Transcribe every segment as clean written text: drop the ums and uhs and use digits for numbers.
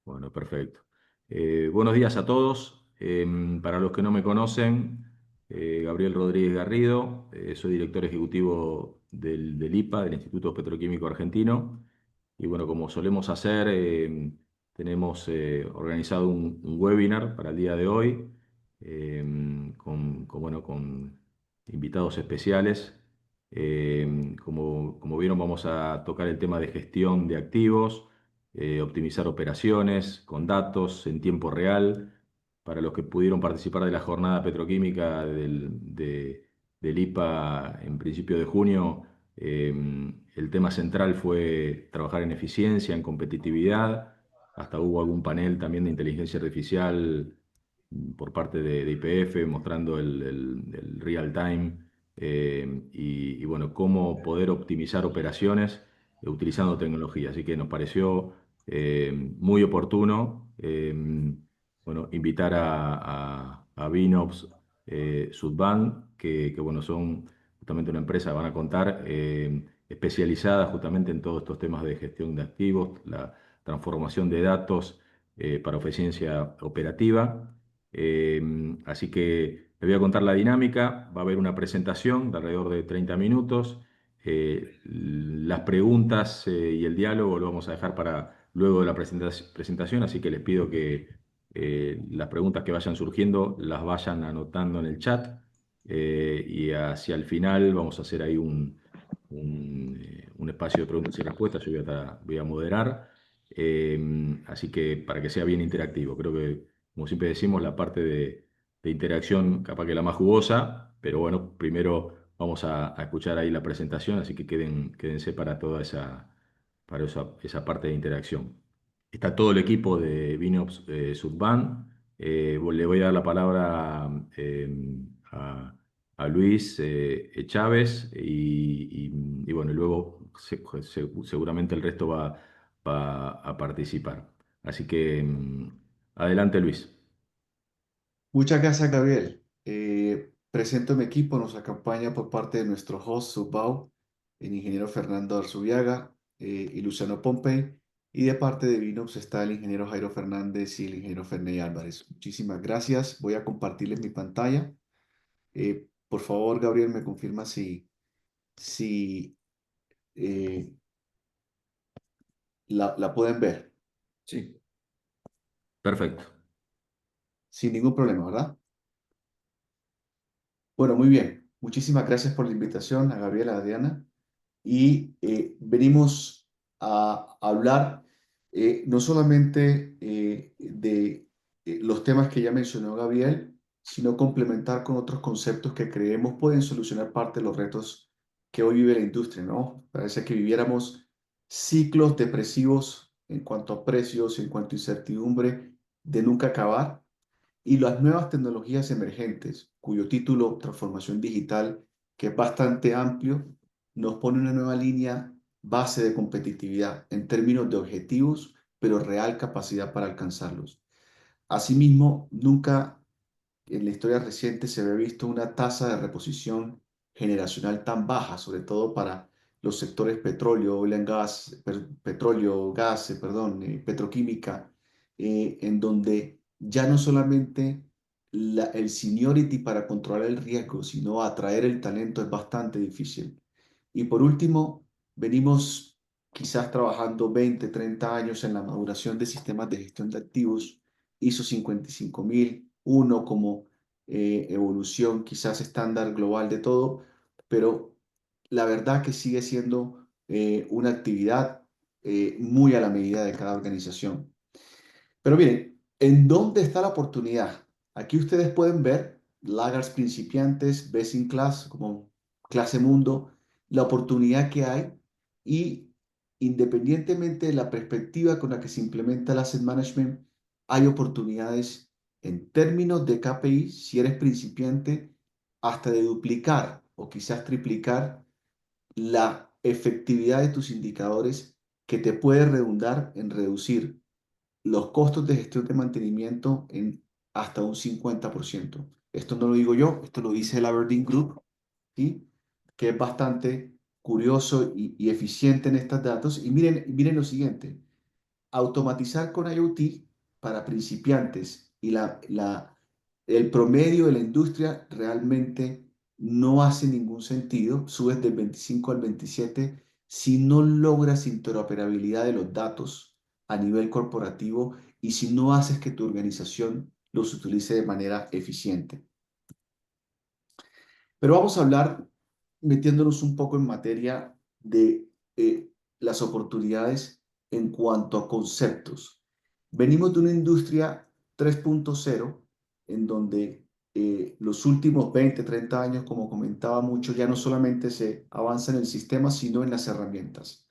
Bueno, perfecto. Buenos días a todos. Para los que no me conocen, Gabriel Rodríguez Garrido, soy director ejecutivo del IPA, del Instituto Petroquímico Argentino. Y bueno, como solemos hacer, tenemos organizado un webinar para el día de hoy bueno, con invitados especiales. Como vieron, vamos a tocar el tema de gestión de activos, optimizar operaciones con datos en tiempo real. Para los que pudieron participar de la jornada petroquímica del IPA en principio de junio, eh, el tema central fue trabajar en eficiencia, en competitividad. Hasta hubo algún panel también de inteligencia artificial por parte de YPF mostrando el real time y bueno, cómo poder optimizar operaciones utilizando tecnología. Así que nos pareció muy oportuno bueno, invitar a Vinops Sudban, que bueno, son justamente una empresa, van a contar, especializada justamente en todos estos temas de gestión de activos, la transformación de datos para eficiencia operativa. Así que le voy a contar la dinámica. Va a haber una presentación de alrededor de 30 minutos. Las preguntas y el diálogo lo vamos a dejar para luego de la presentación, así que les pido que las preguntas que vayan surgiendo las vayan anotando en el chat y hacia el final vamos a hacer ahí un espacio de preguntas y respuestas. Yo voy a moderar, así que para que sea bien interactivo. Creo que, como siempre decimos, la parte de interacción capaz que la más jugosa, pero bueno, primero vamos a escuchar ahí la presentación, así que quédense para toda esa parte de interacción. Está todo el equipo de Vinops Sudban. Le voy a dar la palabra a Luis Chávez y bueno, luego seguramente el resto va a participar. Así que adelante, Luis. Muchas gracias, Gabriel. Presento mi equipo, nos acompaña por parte de nuestro host, Subbao, el ingeniero Fernando Arzubiaga y Luciano Pompey. Y de parte de Vinops está el ingeniero Jairo Fernández y el ingeniero Ferney Álvarez. Muchísimas gracias. Voy a compartirles mi pantalla. Por favor, Gabriel, me confirma si la pueden ver. Sí, Perfecto. sin ningún problema, ¿verdad? Bueno, muy bien. Muchísimas gracias por la invitación a Gabriel, a Adriana. Y venimos a hablar no solamente de los temas que ya mencionó Gabriel, sino complementar con otros conceptos que creemos pueden solucionar parte de los retos que hoy vive la industria, ¿no? Parece que viviéramos ciclos depresivos en cuanto a precios, en cuanto a incertidumbre, de nunca acabar y las nuevas tecnologías emergentes, cuyo título Transformación Digital, que es bastante amplio, nos pone una nueva línea base de competitividad en términos de objetivos, pero real capacidad para alcanzarlos. Asimismo, nunca en la historia reciente se había visto una tasa de reposición generacional tan baja, sobre todo para los sectores petróleo, oil and gas, petróleo, gas, perdón, petroquímica, en donde ya no solamente el seniority para controlar el riesgo, sino atraer el talento es bastante difícil. Y por último, venimos quizás trabajando 20, 30 años en la maduración de sistemas de gestión de activos ISO 55001 como evolución quizás estándar global de todo, pero la verdad que sigue siendo una actividad muy a la medida de cada organización. Pero miren, ¿en dónde está la oportunidad? Aquí ustedes pueden ver laggards principiantes, best in class, como clase mundo, la oportunidad que hay y independientemente de la perspectiva con la que se implementa el asset management, hay oportunidades en términos de KPI, si eres principiante, hasta de duplicar o quizás triplicar la efectividad de tus indicadores que te puede redundar en reducir los costos de gestión de mantenimiento en hasta un 50%. Esto no lo digo yo, esto lo dice el Aberdeen Group, ¿sí? Que es bastante curioso y eficiente en estos datos. Y miren lo siguiente, automatizar con IoT para principiantes y el promedio de la industria realmente no hace ningún sentido. Subes del 25 al 27 si no logras interoperabilidad de los datos a nivel corporativo y si no haces que tu organización los utilice de manera eficiente. Pero vamos a hablar, metiéndonos un poco en materia de las oportunidades en cuanto a conceptos. Venimos de una industria 3.0 en donde los últimos 20, 30 años, como comentaba mucho, ya no solamente se avanza en el sistema, sino en las herramientas.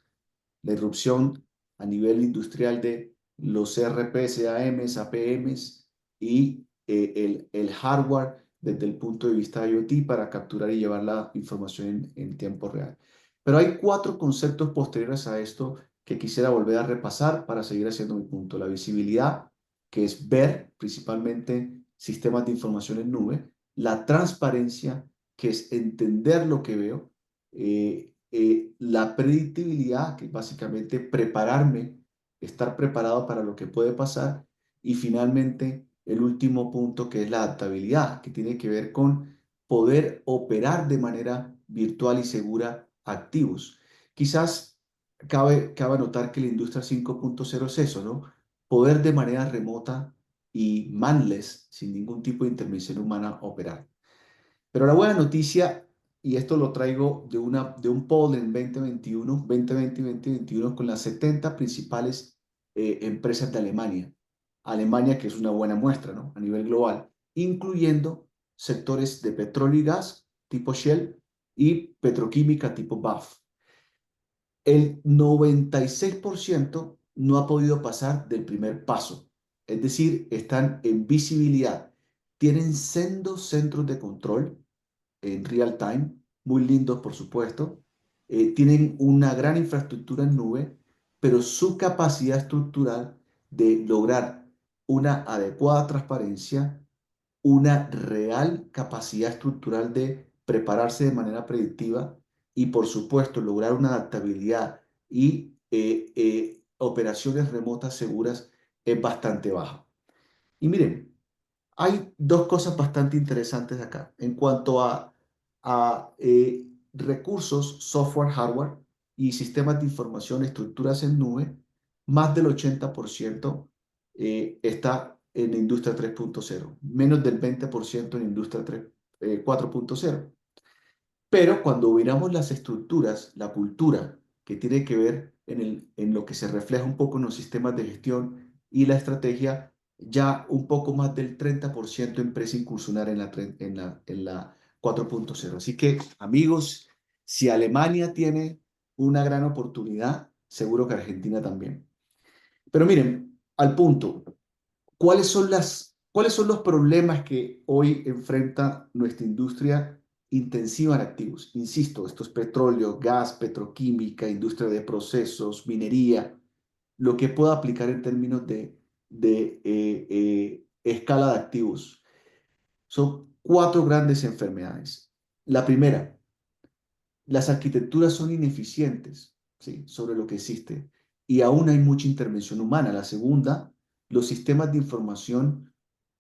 La irrupción a nivel industrial de los ERPs, AMs, APMs y el hardware desde el punto de vista de IoT para capturar y llevar la información en tiempo real. Pero hay cuatro conceptos posteriores a esto que quisiera volver a repasar para seguir haciendo mi punto. La visibilidad, que es ver principalmente sistemas de información en nube. La transparencia, que es entender lo que veo. La predictibilidad, que es básicamente prepararme, estar preparado para lo que puede pasar. Y finalmente, el último punto, que es la adaptabilidad, que tiene que ver con poder operar de manera virtual y segura activos. Quizás cabe notar que la industria 5.0 es eso, ¿no? Poder de manera remota y manless, sin ningún tipo de intervención humana, operar. Pero la buena noticia, y esto lo traigo de un poll en 2021, 2020 y 2021 con las 70 principales empresas de Alemania. Alemania, que es una buena muestra, ¿no? A nivel global, incluyendo sectores de petróleo y gas tipo Shell y petroquímica tipo BAF. El 96% no ha podido pasar del primer paso, es decir, están en visibilidad, tienen sendos centros de control en real time, muy lindos por supuesto, tienen una gran infraestructura en nube, pero su capacidad estructural de lograr una adecuada transparencia, una real capacidad estructural de prepararse de manera predictiva y por supuesto lograr una adaptabilidad y operaciones remotas seguras es bastante baja. Y miren, hay dos cosas bastante interesantes acá. En cuanto a recursos, software, hardware y sistemas de información, estructuras en nube, más del 80% está en la industria 3.0, menos del 20% en la industria 4.0. Pero cuando miramos las estructuras, la cultura, que tiene que ver en lo que se refleja un poco en los sistemas de gestión y la estrategia, ya un poco más del 30% empieza a incursionar en la 4.0. Así que, amigos, si Alemania tiene una gran oportunidad, seguro que Argentina también. Pero miren, al punto, cuáles son los problemas que hoy enfrenta nuestra industria intensiva en activos? Insisto, esto es petróleo, gas, petroquímica, industria de procesos, minería, lo que pueda aplicar en términos de escala de activos. Son cuatro grandes enfermedades. La primera, las arquitecturas son ineficientes, ¿sí?, sobre lo que existe y aún hay mucha intervención humana. La segunda, los sistemas de información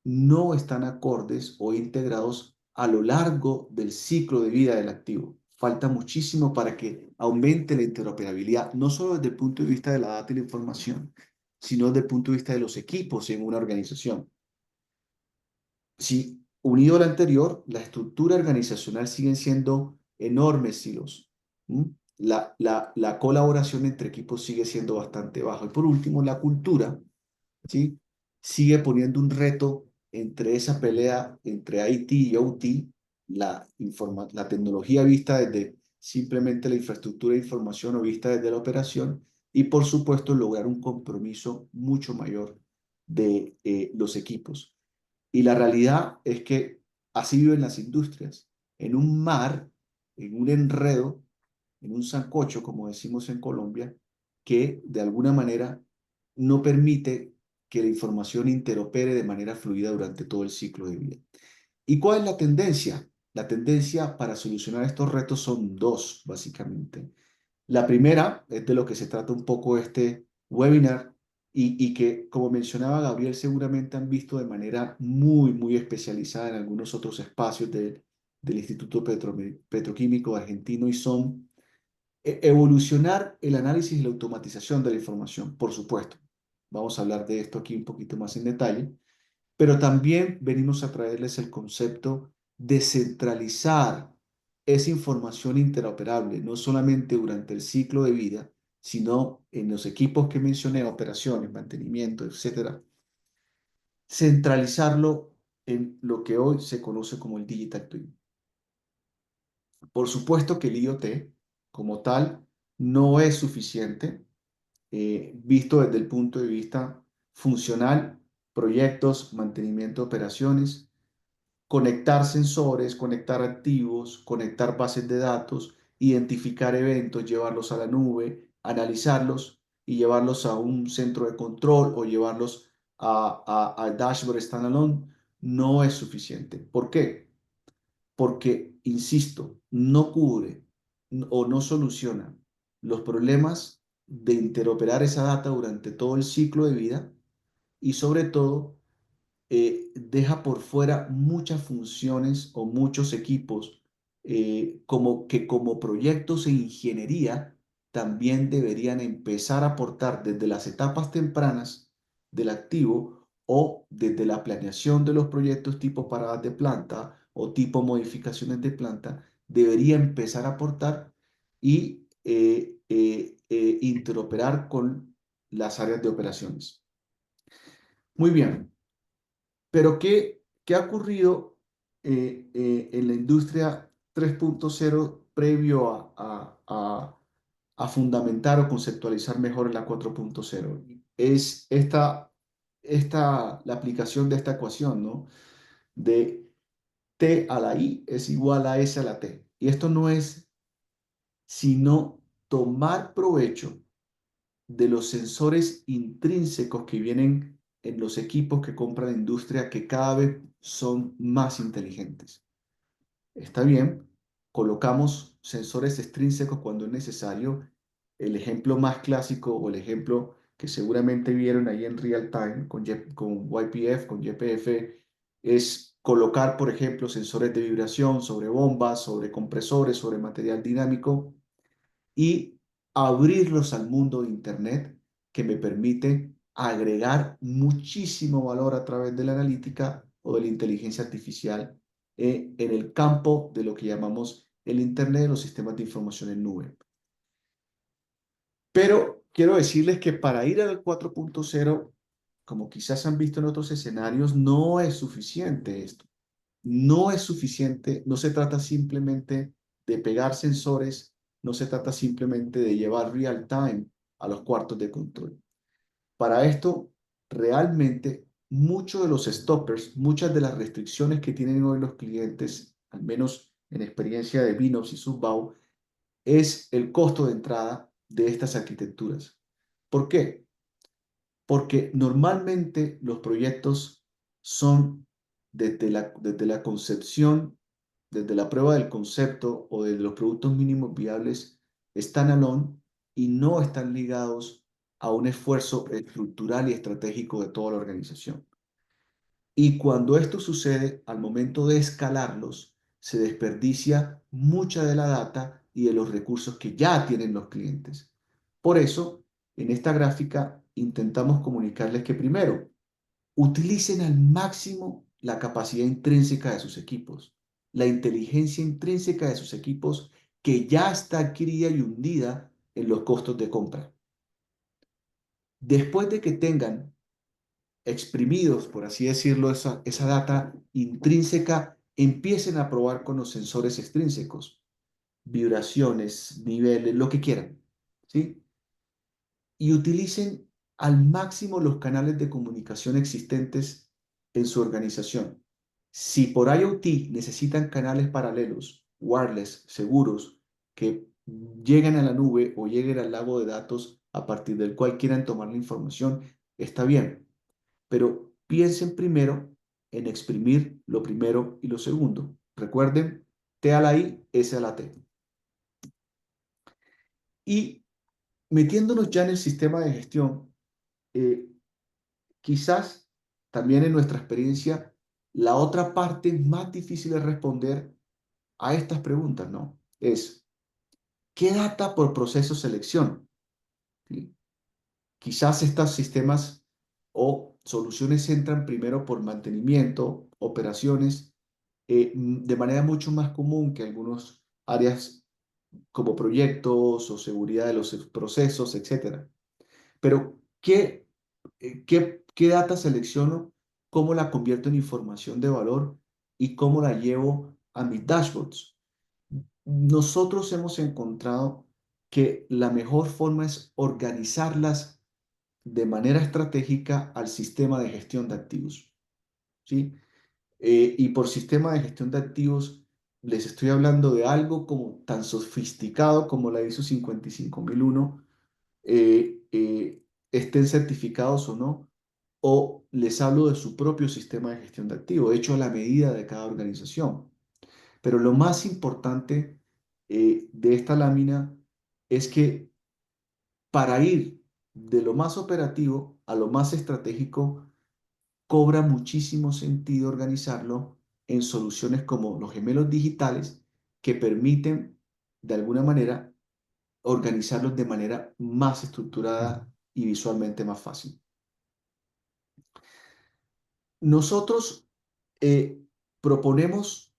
no están acordes o integrados a lo largo del ciclo de vida del activo. Falta muchísimo para que aumente la interoperabilidad, no solo desde el punto de vista de la data y la información, sino desde el punto de vista de los equipos en una organización. Si unido al anterior, la estructura organizacional siguen siendo enormes silos. ¿M? La colaboración entre equipos sigue siendo bastante baja. Y por último, la cultura, ¿sí?, sigue poniendo un reto entre esa pelea entre IT y OT, la tecnología vista desde simplemente la infraestructura de información o vista desde la operación, y por supuesto lograr un compromiso mucho mayor de los equipos. Y la realidad es que así viven las industrias, en un mar, en un enredo, en un sancocho, como decimos en Colombia, que de alguna manera no permite que la información interopere de manera fluida durante todo el ciclo de vida. ¿Y cuál es la tendencia? La tendencia para solucionar estos retos son dos, básicamente. La primera es de lo que se trata un poco este webinar, y que, como mencionaba Gabriel, seguramente han visto de manera muy, muy especializada en algunos otros espacios del Instituto Petroquímico Argentino y son evolucionar el análisis y la automatización de la información, por supuesto. Vamos a hablar de esto aquí un poquito más en detalle, pero también venimos a traerles el concepto de centralizar esa información interoperable, no solamente durante el ciclo de vida, sino en los equipos que mencioné, operaciones, mantenimiento, etcétera, centralizarlo en lo que hoy se conoce como el Digital Twin. Por supuesto que el IoT, como tal, no es suficiente visto desde el punto de vista funcional, proyectos, mantenimiento de operaciones, conectar sensores, conectar activos, conectar bases de datos, identificar eventos, llevarlos a la nube, analizarlos y llevarlos a un centro de control o llevarlos a dashboard standalone, no es suficiente. ¿Por qué? Porque, insisto, no cubre o no soluciona los problemas de interoperar esa data durante todo el ciclo de vida y sobre todo deja por fuera muchas funciones o muchos equipos como que como proyectos en ingeniería también deberían empezar a aportar desde las etapas tempranas del activo o desde la planeación de los proyectos tipo paradas de planta o tipo modificaciones de planta, debería empezar a aportar y interoperar con las áreas de operaciones. Muy bien. Pero ¿qué ha ocurrido en la industria 3.0 previo a fundamentar o conceptualizar mejor la 4.0? Es la aplicación de esta ecuación, ¿no? De T a la I es igual a S a la T. Y esto no es sino tomar provecho de los sensores intrínsecos que vienen en los equipos que compra la industria que cada vez son más inteligentes. Está bien, colocamos sensores extrínsecos cuando es necesario. El ejemplo más clásico o el ejemplo que seguramente vieron ahí en real time con YPF, con YPF, es colocar, por ejemplo, sensores de vibración sobre bombas, sobre compresores, sobre material dinámico y abrirlos al mundo de Internet que me permite agregar muchísimo valor a través de la analítica o de la inteligencia artificial en el campo de lo que llamamos el Internet de los sistemas de información en nube. Pero quiero decirles que para ir al 4.0, como quizás han visto en otros escenarios, no es suficiente esto. No es suficiente, no se trata simplemente de pegar sensores, no se trata simplemente de llevar real time a los cuartos de control. Para esto, realmente, muchos de los stoppers, muchas de las restricciones que tienen hoy los clientes, al menos en experiencia de Vinops y Subbau, es el costo de entrada de estas arquitecturas. ¿Por qué? Porque normalmente los proyectos son desde la concepción, desde la prueba del concepto o desde los productos mínimos viables, standalone y no están ligados a un esfuerzo estructural y estratégico de toda la organización. Y cuando esto sucede, al momento de escalarlos, se desperdicia mucha de la data y de los recursos que ya tienen los clientes. Por eso, en esta gráfica intentamos comunicarles que primero, utilicen al máximo la capacidad intrínseca de sus equipos, la inteligencia intrínseca de sus equipos que ya está adquirida y hundida en los costos de compra. Después de que tengan exprimidos, por así decirlo, esa data intrínseca, empiecen a probar con los sensores extrínsecos, vibraciones, niveles, lo que quieran, ¿sí? Y utilicen al máximo los canales de comunicación existentes en su organización. Si por IoT necesitan canales paralelos, wireless, seguros, que lleguen a la nube o lleguen al lago de datos a partir del cual quieran tomar la información, está bien, pero piensen primero en exprimir lo primero y lo segundo. Recuerden, T a la I, S a la T. Y metiéndonos ya en el sistema de gestión, eh, quizás también en nuestra experiencia, la otra parte más difícil de responder a estas preguntas, ¿no? Es, ¿qué data por proceso selección? ¿Sí? Quizás estos sistemas o soluciones entran primero por mantenimiento, operaciones, de manera mucho más común que algunas áreas como proyectos o seguridad de los procesos, etcétera. Pero, ¿qué data selecciono? ¿Cómo la convierto en información de valor? ¿Y cómo la llevo a mis dashboards? Nosotros hemos encontrado que la mejor forma es organizarlas de manera estratégica al sistema de gestión de activos, ¿sí? Y por sistema de gestión de activos, les estoy hablando de algo como tan sofisticado como la ISO 55001, estén certificados o no, o les hablo de su propio sistema de gestión de activos, hecho a la medida de cada organización. Pero lo más importante de esta lámina es que para ir de lo más operativo a lo más estratégico, cobra muchísimo sentido organizarlo en soluciones como los gemelos digitales que permiten, de alguna manera, organizarlos de manera más estructurada y visualmente más fácil. Nosotros eh, proponemos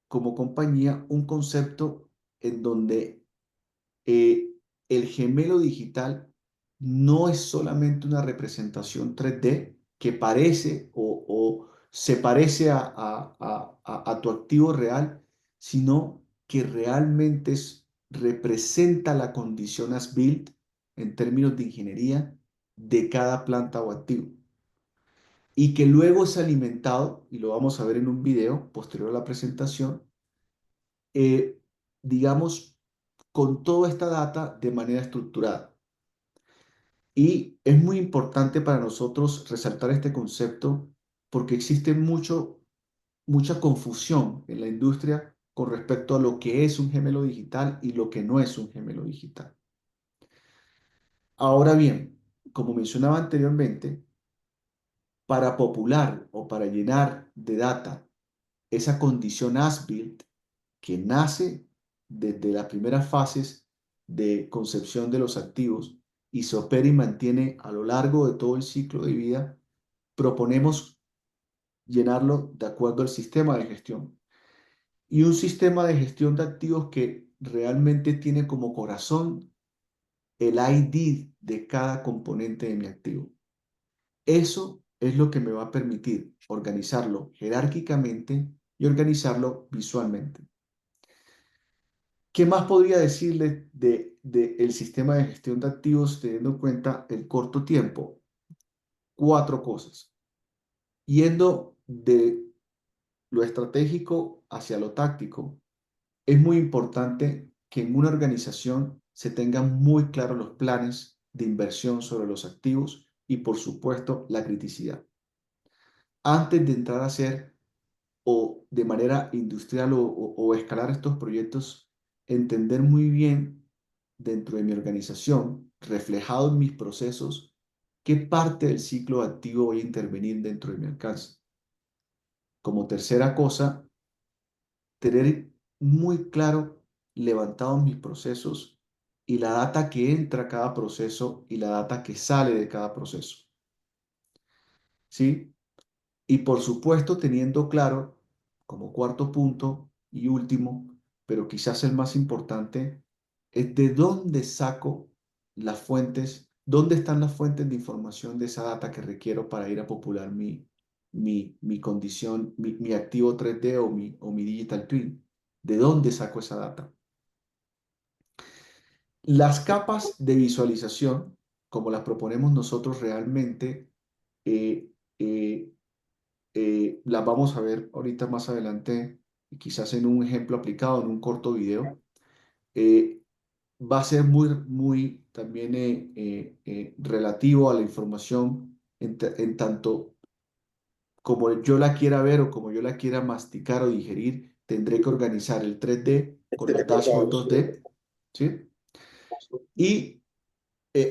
como compañía un concepto en donde eh, el gemelo digital no es solamente una representación 3D que parece o se parece a tu activo real, sino que realmente representa la condición as built en términos de ingeniería de cada planta o activo y que luego es alimentado, y lo vamos a ver en un video posterior a la presentación, eh, digamos, con toda esta data de manera estructurada. Y es muy importante para nosotros resaltar este concepto porque existe mucha confusión en la industria con respecto a lo que es un gemelo digital y lo que no es un gemelo digital. Ahora bien, como mencionaba anteriormente, para popular o para llenar de data esa condición as-built que nace desde las primeras fases de concepción de los activos y se opera y mantiene a lo largo de todo el ciclo de vida, proponemos llenarlo de acuerdo al sistema de gestión. Y un sistema de gestión de activos que realmente tiene como corazón el ID de cada componente de mi activo. Eso es lo que me va a permitir organizarlo jerárquicamente y organizarlo visualmente. ¿Qué más podría decirle de el sistema de gestión de activos teniendo en cuenta el corto tiempo? Cuatro cosas. Yendo de lo estratégico hacia lo táctico, es muy importante que en una organización se tengan muy claros los planes de inversión sobre los activos y, por supuesto, la criticidad. Antes de entrar a hacer o de manera industrial o escalar estos proyectos, entender muy bien dentro de mi organización, reflejado en mis procesos, qué parte del ciclo activo voy a intervenir dentro de mi alcance. Como tercera cosa, tener muy claro levantados mis procesos y la data que entra a cada proceso y la data que sale de cada proceso. ¿Sí? Y por supuesto, teniendo claro, como cuarto punto y último, pero quizás el más importante, es de dónde saco las fuentes, dónde están las fuentes de información de esa data que requiero para ir a popular mi condición, mi activo 3D o mi digital twin. ¿De dónde saco esa data? Las capas de visualización, como las proponemos nosotros realmente, eh, eh, las vamos a ver ahorita más adelante, quizás en un ejemplo aplicado, en un corto video. Eh, Va a ser muy también relativo a la información en tanto como yo la quiera ver o como yo la quiera masticar o digerir, tendré que organizar el 3D con los dashboards 2D, ¿sí? Y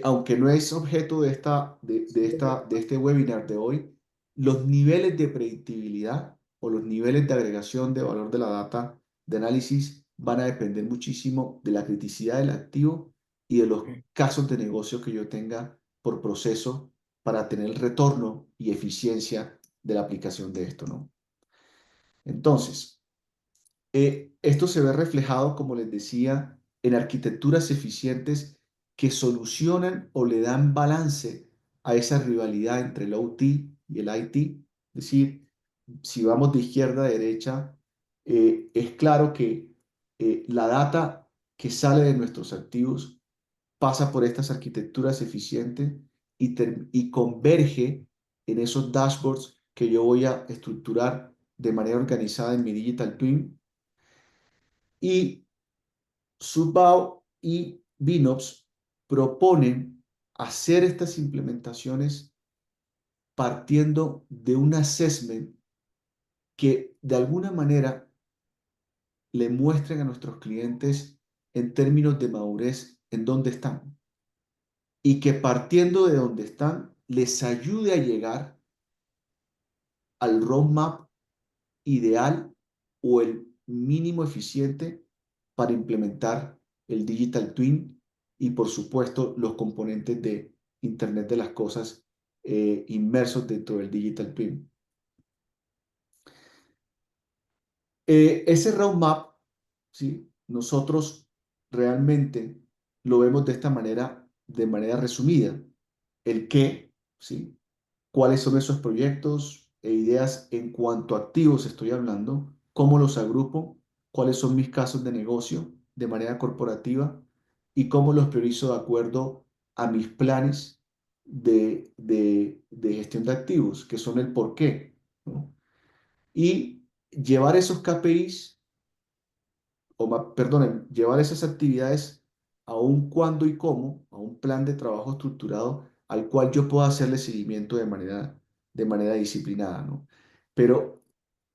aunque no es objeto de este webinar de hoy, los niveles de predictibilidad o los niveles de agregación de valor de la data de análisis van a depender muchísimo de la criticidad del activo y de los casos de negocio que yo tenga por proceso para tener el retorno y eficiencia de la aplicación de esto, ¿no? Entonces, esto se ve reflejado, como les decía, en arquitecturas eficientes que solucionan o le dan balance a esa rivalidad entre el OT y el IT. Es decir, si vamos de izquierda a derecha, es claro que la data que sale de nuestros activos pasa por estas arquitecturas eficientes y converge en esos dashboards que yo voy a estructurar de manera organizada en mi Digital Twin. Y Subbao y Binops proponen hacer estas implementaciones partiendo de un assessment que de alguna manera le muestren a nuestros clientes en términos de madurez en dónde están y que partiendo de dónde están les ayude a llegar al roadmap ideal o el mínimo eficiente para implementar el Digital Twin y, por supuesto, los componentes de Internet de las Cosas inmersos dentro del Digital Twin. Ese roadmap, ¿sí? Nosotros realmente lo vemos de manera resumida. El qué, ¿sí? Cuáles son esos proyectos e ideas en cuanto a activos estoy hablando, cómo los agrupo, cuáles son mis casos de negocio de manera corporativa y cómo los priorizo de acuerdo a mis planes de gestión de activos, que son el por qué, ¿no? Y llevar esos KPIs, perdonen, llevar esas actividades a un cuándo y cómo, a un plan de trabajo estructurado al cual yo pueda hacerle seguimiento de manera disciplinada, ¿no? Pero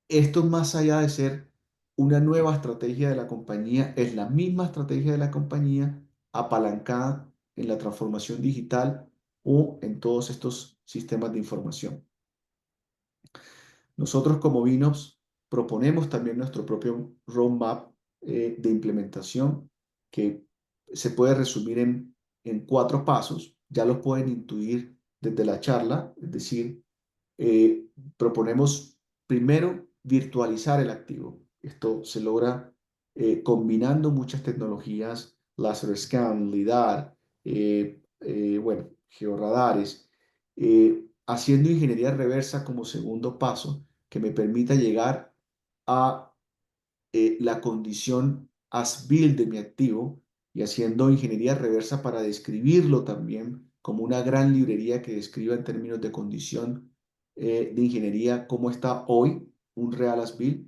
esto más allá de ser una nueva estrategia de la compañía, es la misma estrategia de la compañía apalancada en la transformación digital o en todos estos sistemas de información. Nosotros como Vinops proponemos también nuestro propio roadmap de implementación que se puede resumir en 4 pasos. Ya los pueden intuir desde la charla, es decir, proponemos primero virtualizar el activo. Esto se logra combinando muchas tecnologías, láser scan, LIDAR, bueno, georradares, haciendo ingeniería reversa como segundo paso que me permita llegar a la condición as built de mi activo y haciendo ingeniería reversa para describirlo también como una gran librería que describa en términos de condición de ingeniería cómo está hoy un real as built.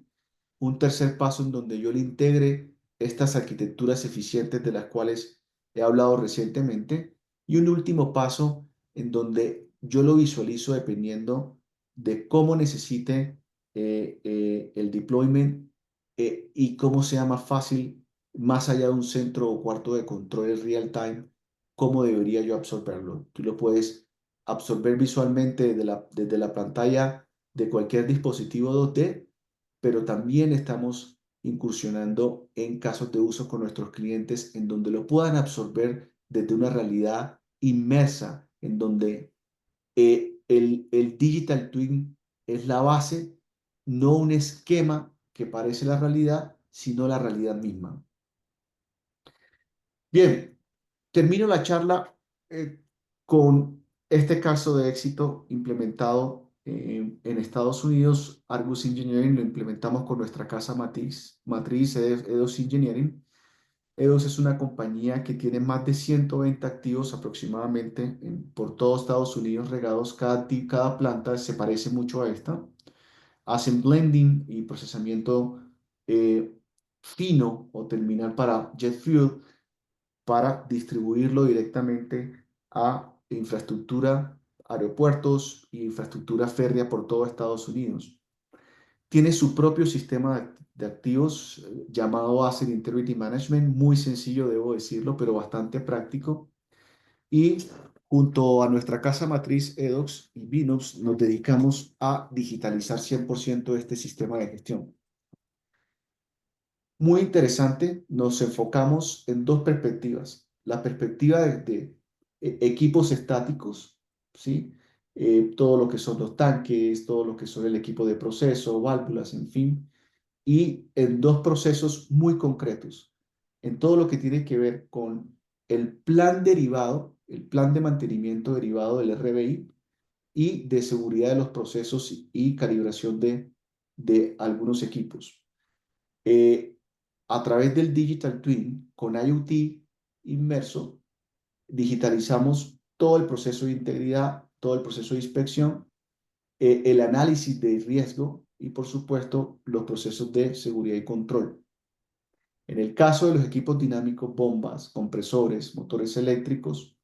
Un tercer paso en donde yo le integre estas arquitecturas eficientes de las cuales he hablado recientemente. Y un último paso en donde yo lo visualizo dependiendo de cómo necesite el deployment y cómo sea más fácil, más allá de un centro o cuarto de control real time, cómo debería yo absorberlo. Tú lo puedes absorber visualmente desde la pantalla de cualquier dispositivo 2D, pero también estamos incursionando en casos de uso con nuestros clientes en donde lo puedan absorber desde una realidad inmersa, en donde el Digital Twin es la base, no un esquema que parece la realidad, sino la realidad misma. Bien, termino la charla con este caso de éxito implementado en Estados Unidos. Argus Engineering lo implementamos con nuestra casa matriz EDOS Engineering. EDOS es una compañía que tiene más de 120 activos aproximadamente por todo Estados Unidos regados. Cada planta se parece mucho a esta. Hacen blending y procesamiento eh, fino o terminal para jet fuel para distribuirlo directamente a infraestructura, aeropuertos e infraestructura férrea por todo Estados Unidos. Tiene su propio sistema de activos llamado Asset Integrity Management, muy sencillo, debo decirlo, pero bastante práctico. y junto a nuestra casa matriz Edox y Vinops nos dedicamos a digitalizar 100% este sistema de gestión. Muy interesante, nos enfocamos en dos perspectivas. La perspectiva de equipos estáticos, ¿sí? Todo lo que son los tanques, todo lo que son el equipo de proceso, válvulas, en fin, y en dos procesos muy concretos, en todo lo que tiene que ver con el plan derivado, el plan de mantenimiento derivado del RBI y de seguridad de los procesos y calibración de algunos equipos. Eh, a través del Digital Twin, con IoT inmerso, digitalizamos todo el proceso de integridad, todo el proceso de inspección, el análisis de riesgo y, por supuesto, los procesos de seguridad y control. En el caso de los equipos dinámicos, bombas, compresores, motores eléctricos,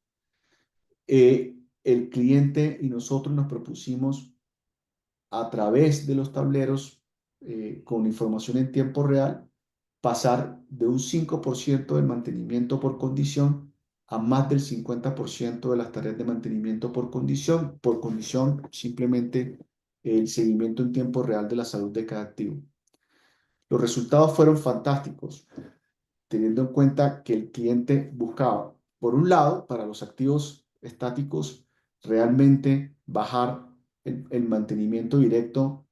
el cliente y nosotros nos propusimos a través de los tableros con información en tiempo real pasar de un 5% del mantenimiento por condición a más del 50% de las tareas de mantenimiento por condición simplemente el seguimiento en tiempo real de la salud de cada activo. Los resultados fueron fantásticos, teniendo en cuenta que el cliente buscaba, por un lado, para los activos estáticos, realmente bajar el mantenimiento directo,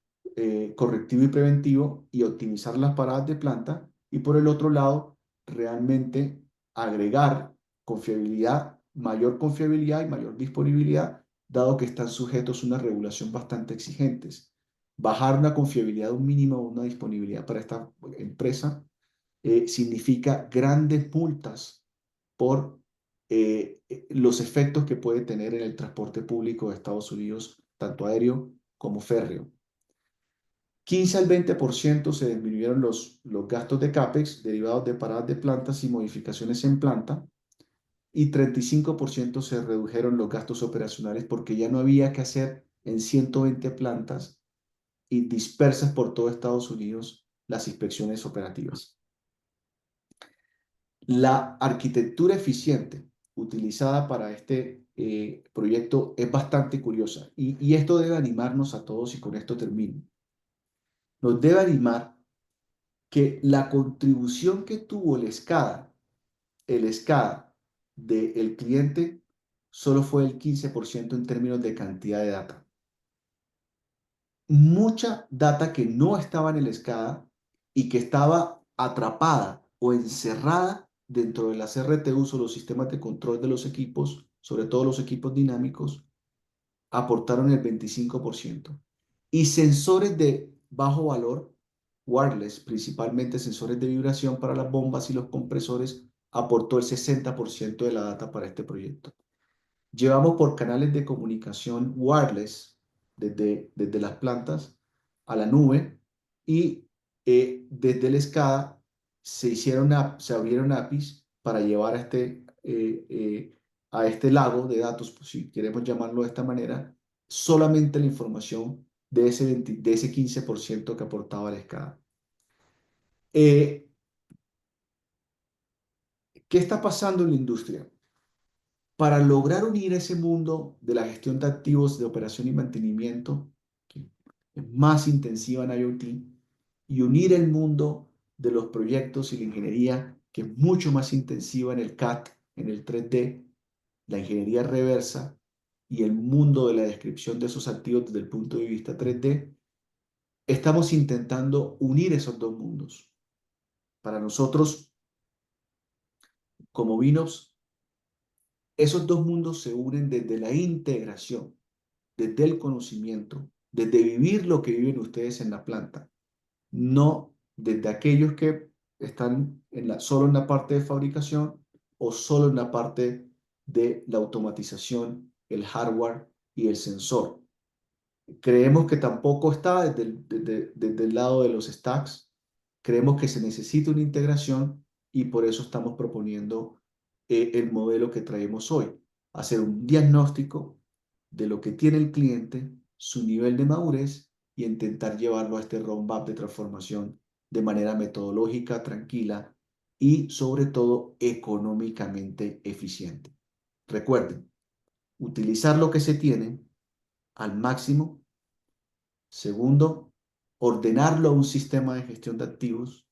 correctivo y preventivo y optimizar las paradas de planta, y por el otro lado, realmente agregar mayor confiabilidad y mayor disponibilidad, dado que están sujetos a una regulación bastante exigentes. Bajar una confiabilidad de un mínimo o una disponibilidad para esta empresa significa grandes multas por los efectos que puede tener en el transporte público de Estados Unidos, tanto aéreo como férreo. 15 al 20% se disminuyeron los gastos de CAPEX derivados de paradas de plantas y modificaciones en planta, y 35% se redujeron los gastos operacionales porque ya no había que hacer en 120 plantas y dispersas por todo Estados Unidos las inspecciones operativas. La arquitectura eficiente utilizada para este proyecto es bastante curiosa y esto debe animarnos a todos y con esto termino. Nos debe animar que la contribución que tuvo el SCADA del cliente solo fue el 15% en términos de cantidad de data. Mucha data que no estaba en el SCADA y que estaba atrapada o encerrada dentro de las RTUs o los sistemas de control de los equipos, sobre todo los equipos dinámicos, aportaron el 25%. Y sensores de bajo valor, wireless, principalmente sensores de vibración para las bombas y los compresores, aportó el 60% de la data para este proyecto. Llevamos por canales de comunicación wireless desde las plantas a la nube y desde el SCADA se abrieron APIs para llevar a este lago de datos, pues, si queremos llamarlo de esta manera, solamente la información de ese 15% que aportaba el SCADA. ¿Qué está pasando en la industria? Para lograr unir ese mundo de la gestión de activos de operación y mantenimiento, que es más intensiva en IoT, y unir el mundo de los proyectos y la ingeniería, que es mucho más intensiva en el CAD, en el 3D, la ingeniería reversa y el mundo de la descripción de esos activos desde el punto de vista 3D, estamos intentando unir esos dos mundos. Para nosotros, como Vinops, esos dos mundos se unen desde la integración, desde el conocimiento, desde vivir lo que viven ustedes en la planta, no desde aquellos que están solo en la parte de fabricación o solo en la parte de la automatización, el hardware y el sensor. Creemos que tampoco está desde el lado de los stacks. Creemos que se necesita una integración y por eso estamos proponiendo el modelo que traemos hoy. Hacer un diagnóstico de lo que tiene el cliente, su nivel de madurez y intentar llevarlo a este roadmap de transformación de manera metodológica, tranquila y sobre todo económicamente eficiente. Recuerden, utilizar lo que se tiene al máximo. Segundo, ordenarlo a un sistema de gestión de activos.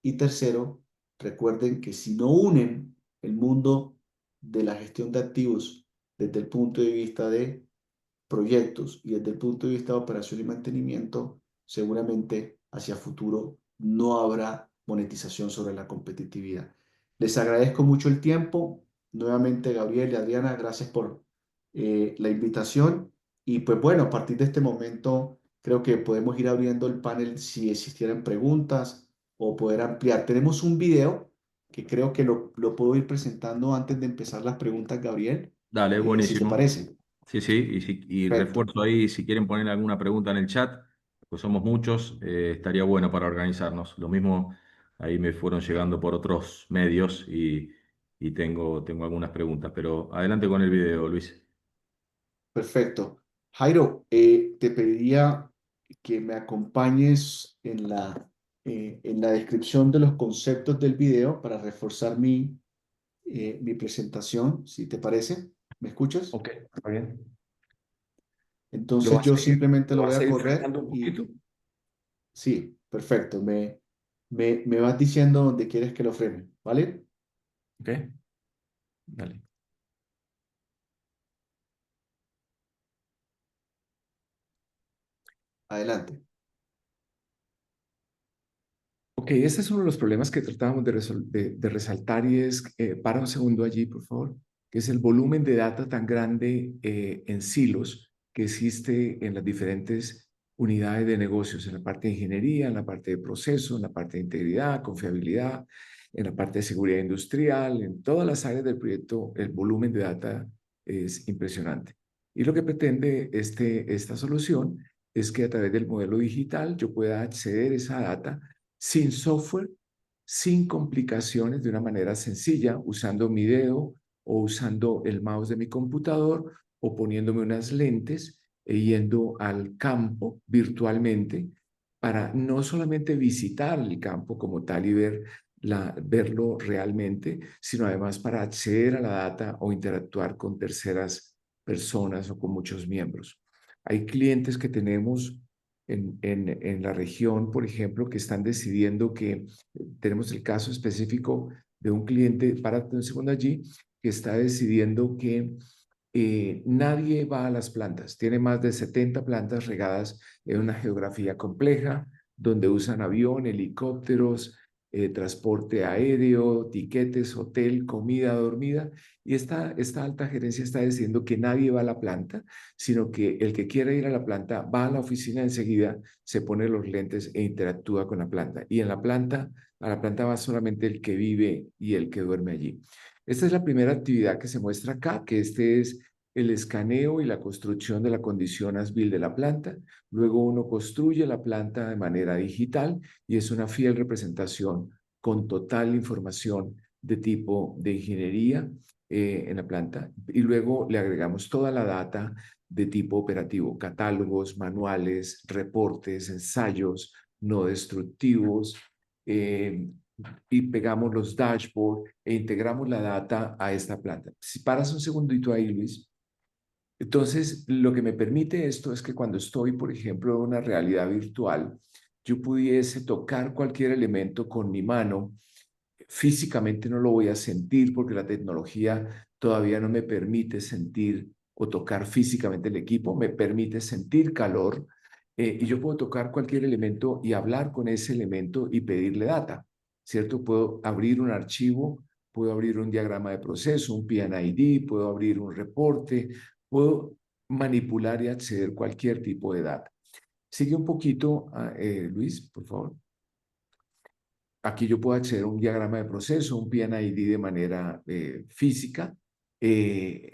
Y tercero, recuerden que si no unen el mundo de la gestión de activos desde el punto de vista de proyectos y desde el punto de vista de operación y mantenimiento, seguramente hacia futuro no habrá monetización sobre la competitividad. Les agradezco mucho el tiempo. Nuevamente, Gabriel y Adriana, gracias por la invitación. Y pues bueno, a partir de este momento creo que podemos ir abriendo el panel si existieran preguntas o poder ampliar. Tenemos un video que creo que lo puedo ir presentando antes de empezar las preguntas, Gabriel, Dale, si te buenísimo. parece. Sí, sí, y Perfecto. refuerzo ahí, si quieren poner alguna pregunta en el chat, pues somos muchos, estaría bueno para organizarnos. Lo mismo, ahí me fueron llegando por otros medios y tengo algunas preguntas, pero adelante con el video, Luis. Perfecto. Jairo, te pediría que me acompañes en la descripción de los conceptos del video para reforzar mi presentación, si te parece. ¿Me escuchas? Ok, está bien. Entonces yo simplemente Lo lo voy vas a a ir correr frenando un y poquito? sí, perfecto. Me vas diciendo dónde quieres que lo frene, ¿vale? Ok, dale. Adelante. Ok, ese es uno de los problemas que tratábamos de resaltar y es, para un segundo allí, por favor, que es el volumen de data tan grande en silos que existe en las diferentes unidades de negocios, en la parte de ingeniería, en la parte de proceso, en la parte de integridad, confiabilidad, en la parte de seguridad industrial, en todas las áreas del proyecto, el volumen de data es impresionante. Y lo que pretende esta solución es que a través del modelo digital yo pueda acceder a esa data sin software, sin complicaciones, de una manera sencilla, usando mi dedo o usando el mouse de mi computador o poniéndome unas lentes e yendo al campo virtualmente para no solamente visitar el campo como tal y verlo realmente, sino además para acceder a la data o interactuar con terceras personas o con muchos miembros. Hay clientes que tenemos en la región, por ejemplo, que están decidiendo que tenemos el caso específico de un cliente, párate un segundo allí, que está decidiendo que nadie va a las plantas. Tiene más de 70 plantas regadas en una geografía compleja, donde usan avión, helicópteros, transporte aéreo, tiquetes, hotel, comida, dormida. Y esta alta gerencia está diciendo que nadie va a la planta, sino que el que quiera ir a la planta va a la oficina enseguida, se pone los lentes e interactúa con la planta. Y en la planta, a la planta va solamente el que vive y el que duerme allí. Esta es la primera actividad que se muestra acá, que este es el escaneo y la construcción de la condición as-built de la planta. Luego uno construye la planta de manera digital y es una fiel representación con total información de tipo de ingeniería en la planta. Y luego le agregamos toda la data de tipo operativo, catálogos, manuales, reportes, ensayos no destructivos, eh, y pegamos los dashboards e integramos la data a esta planta. Si paras un segundito ahí, Luis. Entonces, lo que me permite esto es que cuando estoy, por ejemplo, en una realidad virtual, yo pudiese tocar cualquier elemento con mi mano. Físicamente no lo voy a sentir porque la tecnología todavía no me permite sentir o tocar físicamente el equipo, me permite sentir calor, y yo puedo tocar cualquier elemento y hablar con ese elemento y pedirle data, ¿cierto? Puedo abrir un archivo, puedo abrir un diagrama de proceso, un PNID, puedo abrir un reporte, puedo manipular y acceder a cualquier tipo de data. Sigue un poquito, Luis, por favor. Aquí yo puedo acceder a un diagrama de proceso, un PNID de manera física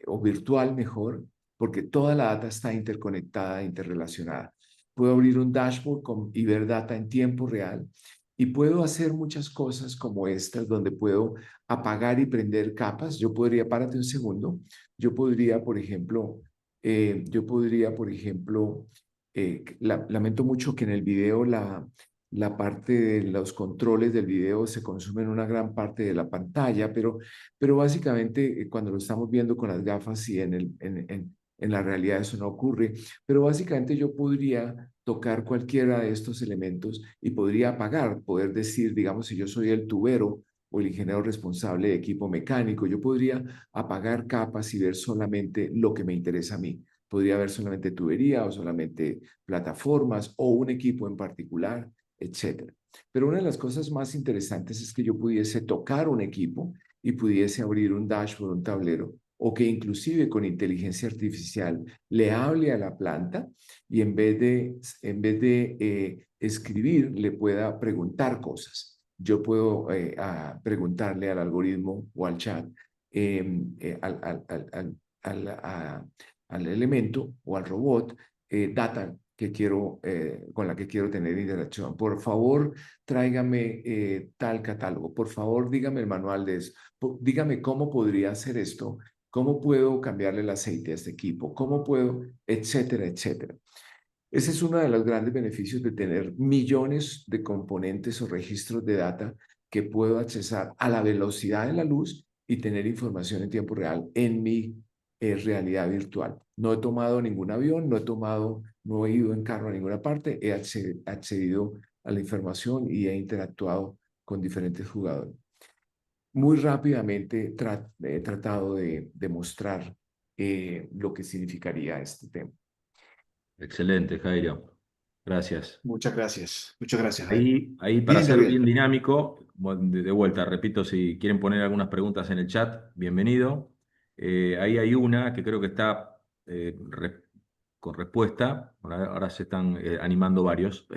o virtual mejor, porque toda la data está interconectada, interrelacionada. Puedo abrir un dashboard y ver data en tiempo real y puedo hacer muchas cosas como estas, donde puedo apagar y prender capas. Yo podría, párate un segundo, yo podría, por ejemplo, lamento mucho que en el video la parte de los controles del video se consumen una gran parte de la pantalla, pero básicamente cuando lo estamos viendo con las gafas y en la realidad eso no ocurre, pero básicamente yo podría tocar cualquiera de estos elementos y podría apagar, poder decir, digamos, si yo soy el tubero o el ingeniero responsable de equipo mecánico, yo podría apagar capas y ver solamente lo que me interesa a mí. Podría ver solamente tubería o solamente plataformas o un equipo en particular, etcétera. Pero una de las cosas más interesantes es que yo pudiese tocar un equipo y pudiese abrir un dashboard, un tablero, o que inclusive con inteligencia artificial le hable a la planta y en vez de escribir, le pueda preguntar cosas. Yo puedo preguntarle al algoritmo o al chat, al, al, al, al, al, a, al elemento o al robot, data que quiero, con la que quiero tener interacción. Por favor, tráigame tal catálogo. Por favor, dígame el manual de eso. Dígame cómo podría hacer esto. ¿Cómo puedo cambiarle el aceite a este equipo? ¿Cómo puedo? Etcétera, etcétera. Ese es uno de los grandes beneficios de tener millones de componentes o registros de data que puedo accesar a la velocidad de la luz y tener información en tiempo real en mi realidad virtual. No he tomado ningún avión, no he ido en carro a ninguna parte, he accedido a la información y he interactuado con diferentes jugadores. Muy rápidamente he tratado de demostrar lo que significaría este tema. Excelente, Jairo. Gracias. Muchas gracias. Muchas gracias, Jairo. Ahí para Bien, ser bien Gabriel. dinámico, bueno, de vuelta, repito, si quieren poner algunas preguntas en el chat, bienvenido. Ahí hay una que creo que está con respuesta. Ahora se están animando varios.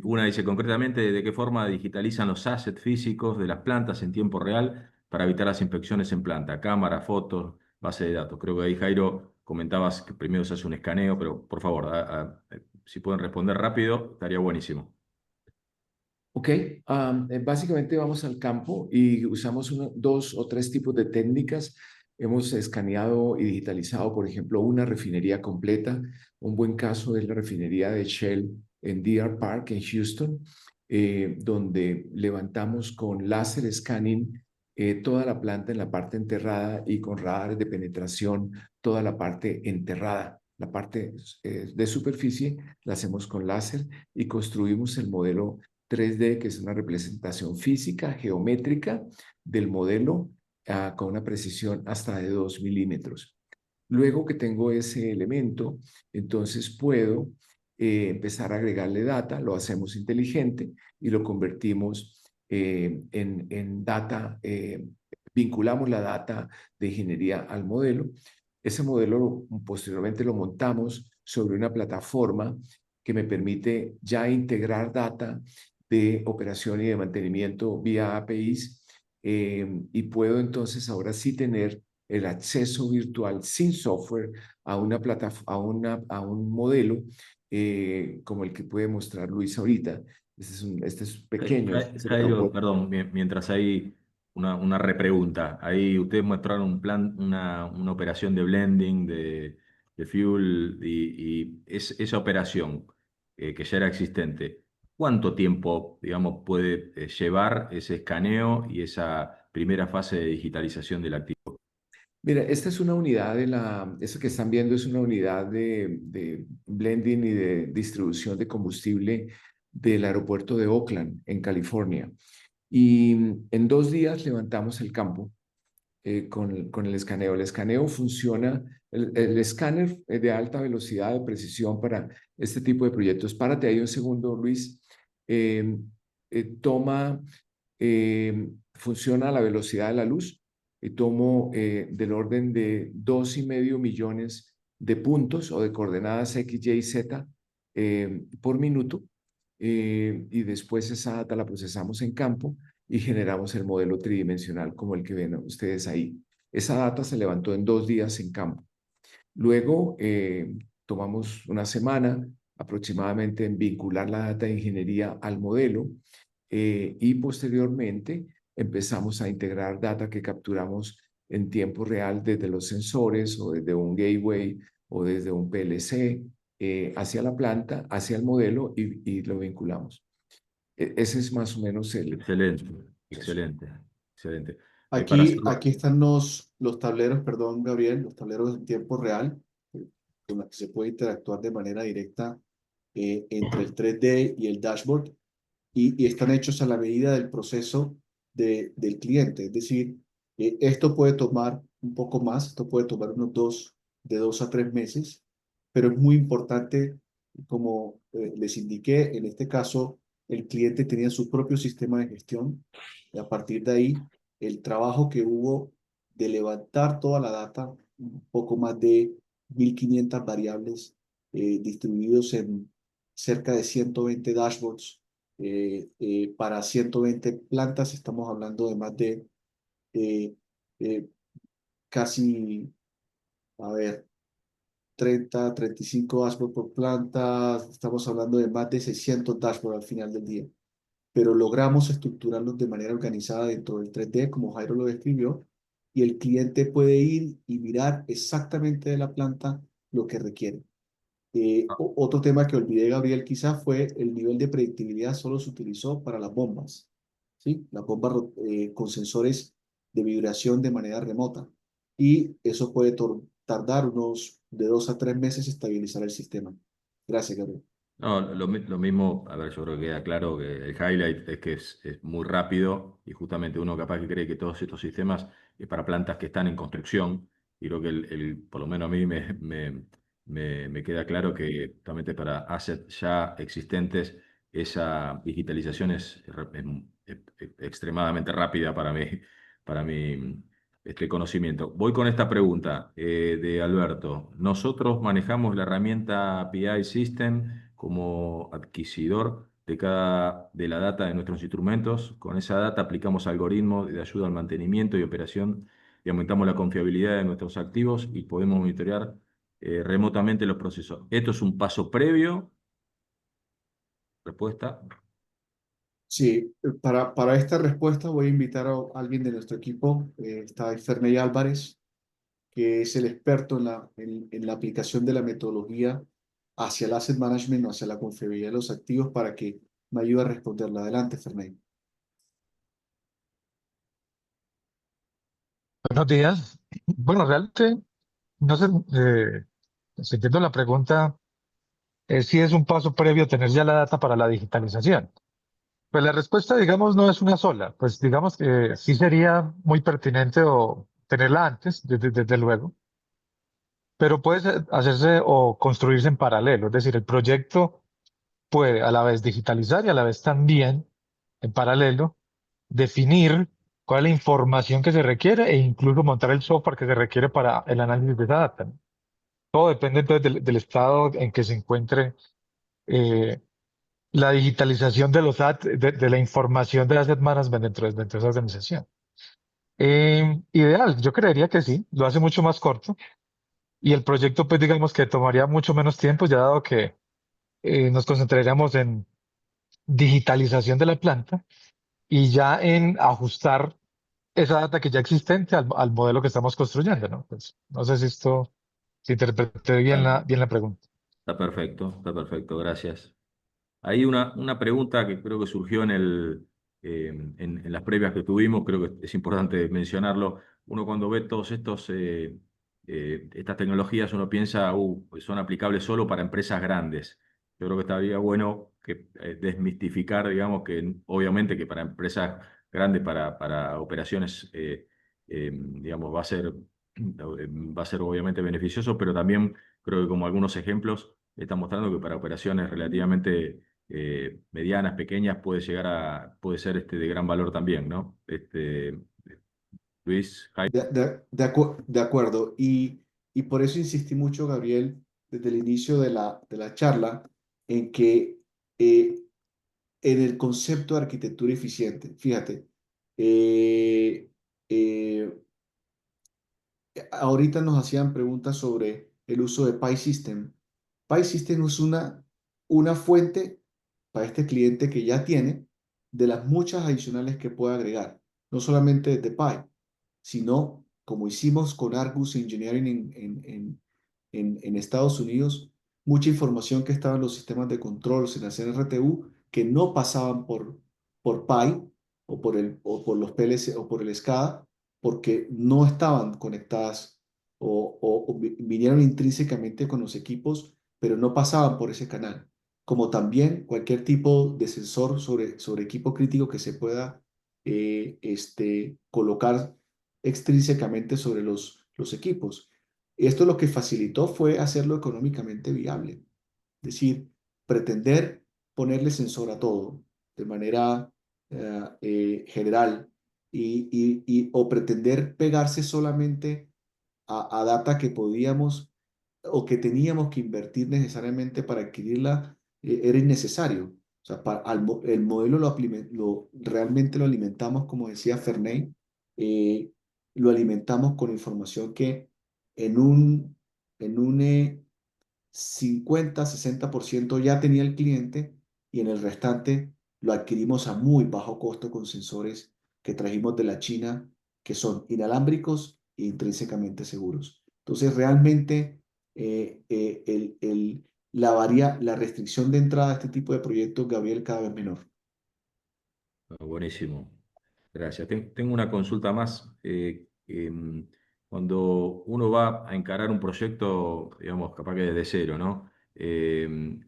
Una dice concretamente de qué forma digitalizan los assets físicos de las plantas en tiempo real para evitar las inspecciones en planta, cámara, fotos, base de datos. Creo que ahí, Jairo, comentabas que primero se hace un escaneo, pero por favor, si pueden responder rápido, estaría buenísimo. Ok, básicamente vamos al campo y usamos dos o tres tipos de técnicas. Hemos escaneado y digitalizado, por ejemplo, una refinería completa. Un buen caso es la refinería de Shell en Deer Park, en Houston, donde levantamos con láser scanning toda la planta en la parte enterrada y con radares de penetración toda la parte enterrada. La parte de superficie la hacemos con láser y construimos el modelo 3D, que es una representación física, geométrica del modelo con una precisión hasta de 2 milímetros. Luego que tengo ese elemento, entonces puedo empezar a agregarle data, lo hacemos inteligente y lo convertimos en data, vinculamos la data de ingeniería al modelo. Ese modelo posteriormente lo montamos sobre una plataforma que me permite ya integrar data de operación y de mantenimiento vía APIs y puedo entonces ahora sí tener el acceso virtual sin software a una a un modelo como el que puede mostrar Luis ahorita. Este es pequeño, es el Jairo, aeropuerto. perdón, mientras hay una repregunta. Ahí ustedes mostraron un plan, una operación de blending de fuel y esa operación que ya era existente. ¿Cuánto tiempo, digamos, puede llevar ese escaneo y esa primera fase de digitalización del activo? Mira, esta es una unidad eso que están viendo es una unidad de blending y de distribución de combustible del aeropuerto de Oakland, en California. Y en 2 días levantamos el campo con el escaneo. El escaneo funciona, el escáner de alta velocidad de precisión para este tipo de proyectos. Párate ahí un segundo, Luis. Eh, toma, funciona a la velocidad de la luz y tomo del orden de 2,5 millones de puntos o de coordenadas X, Y, Z por minuto. Y después esa data la procesamos en campo y generamos el modelo tridimensional como el que ven ustedes ahí. Esa data se levantó en 2 días en campo. Luego tomamos una semana aproximadamente en vincular la data de ingeniería al modelo y posteriormente empezamos a integrar data que capturamos en tiempo real desde los sensores o desde un gateway o desde un PLC hacia la planta, hacia el modelo y lo vinculamos. Ese es más o menos el Excelente, proceso. excelente, excelente. Para Aquí hacerlo, están los tableros, perdón, Gabriel, los tableros en tiempo real, con los que se puede interactuar de manera directa entre el 3D y el dashboard, y están hechos a la medida del proceso del cliente. Es decir, esto puede tomar un poco más, esto puede tomar de 2 a 3 meses, pero es muy importante, como les indiqué, en este caso, el cliente tenía su propio sistema de gestión, y a partir de ahí, el trabajo que hubo de levantar toda la data, un poco más de 1.500 variables distribuidos en cerca de 120 dashboards para 120 plantas, estamos hablando de más de eh, eh, casi, a ver, 35 dashboards por planta, estamos hablando de más de 600 dashboards al final del día, pero logramos estructurarlos de manera organizada dentro del 3D, como Jairo lo describió, y el cliente puede ir y mirar exactamente de la planta lo que requiere. Otro tema que olvidé, Gabriel, quizá fue el nivel de predictibilidad solo se utilizó para las bombas, ¿sí? Las bombas con sensores de vibración de manera remota. Y eso puede tardar unos de 2 a 3 meses estabilizar el sistema. Gracias, Gabriel. no, lo mismo, a ver, yo creo que queda claro que el highlight es que es muy rápido y justamente uno capaz que cree que todos estos sistemas es para plantas que están en construcción y creo que por lo menos a mí me queda claro que justamente para assets ya existentes esa digitalización es extremadamente rápida para mí conocimiento. Voy con esta pregunta de Alberto. Nosotros manejamos la herramienta PI System como adquisidor de la data de nuestros instrumentos. Con esa data aplicamos algoritmos de ayuda al mantenimiento y operación y aumentamos la confiabilidad de nuestros activos y podemos monitorear remotamente los procesos. Esto es un paso previo. Respuesta. Sí, para esta respuesta voy a invitar a alguien de nuestro equipo. Está Ferney Álvarez, que es el experto en la aplicación de la metodología hacia el asset management o hacia la confiabilidad de los activos para que me ayude a responderla. Adelante, Ferney. Buenos días. Bueno, realmente, no sé, si entiendo la pregunta, es si es un paso previo tener ya la data para la digitalización. Pues la respuesta, digamos, no es una sola. Pues digamos que sí sería muy pertinente o tenerla antes, desde luego, pero puede hacerse o construirse en paralelo. Es decir, el proyecto puede a la vez digitalizar y a la vez también, en paralelo, definir cuál es la información que se requiere e incluso montar el software que se requiere para el análisis de esa data, ¿no? Todo depende entonces del estado en que se encuentre eh, la digitalización de de la información de asset management dentro de esa organización. Ideal, yo creería que sí, lo hace mucho más corto y el proyecto pues digamos que tomaría mucho menos tiempo ya dado que nos concentraríamos en digitalización de la planta y ya en ajustar esa data que ya existente al modelo que estamos construyendo, ¿no? Pues, no sé si interpreté bien la pregunta. Está perfecto, gracias. Hay una pregunta que creo que surgió en las previas que tuvimos, creo que es importante mencionarlo. Uno cuando ve todos estas tecnologías, uno piensa, pues son aplicables solo para empresas grandes. Yo creo que estaría bueno que, desmistificar, digamos, que obviamente que para empresas grandes, para operaciones, digamos, va a ser obviamente beneficioso, pero también creo que como algunos ejemplos están mostrando que para operaciones relativamente medianas, pequeñas, puede ser de gran valor también, ¿no? Luis, Jaime. De acuerdo. Y por eso insistí mucho, Gabriel, desde el inicio de la charla, en que en el concepto de arquitectura eficiente, fíjate, eh, eh, ahorita nos hacían preguntas sobre el uso de PySystem. PySystem es una fuente para este cliente que ya tiene de las muchas adicionales que puede agregar, no solamente desde Py, sino como hicimos con Argus Engineering en Estados Unidos, mucha información que estaba en los sistemas de control, en la CNRTU, que no pasaban por PAI o por los PLC o por el SCADA porque no estaban conectadas o vinieron intrínsecamente con los equipos, pero no pasaban por ese canal. Como también cualquier tipo de sensor sobre equipo crítico que se pueda colocar extrínsecamente sobre los equipos. Esto lo que facilitó fue hacerlo económicamente viable. Es decir, pretender ponerle sensor a todo de manera general o pretender pegarse solamente a data que podíamos o que teníamos que invertir necesariamente para adquirirla, era innecesario. O sea, el modelo realmente lo alimentamos, como decía Ferney, lo alimentamos con información que en un 50-60% ya tenía el cliente y en el restante lo adquirimos a muy bajo costo con sensores que trajimos de la China, que son inalámbricos e intrínsecamente seguros. Entonces, realmente la restricción de entrada a este tipo de proyectos, Gabriel, cada vez menor. Buenísimo. Gracias. Tengo una consulta más. Cuando uno va a encarar un proyecto, digamos, capaz que desde cero, ¿no? En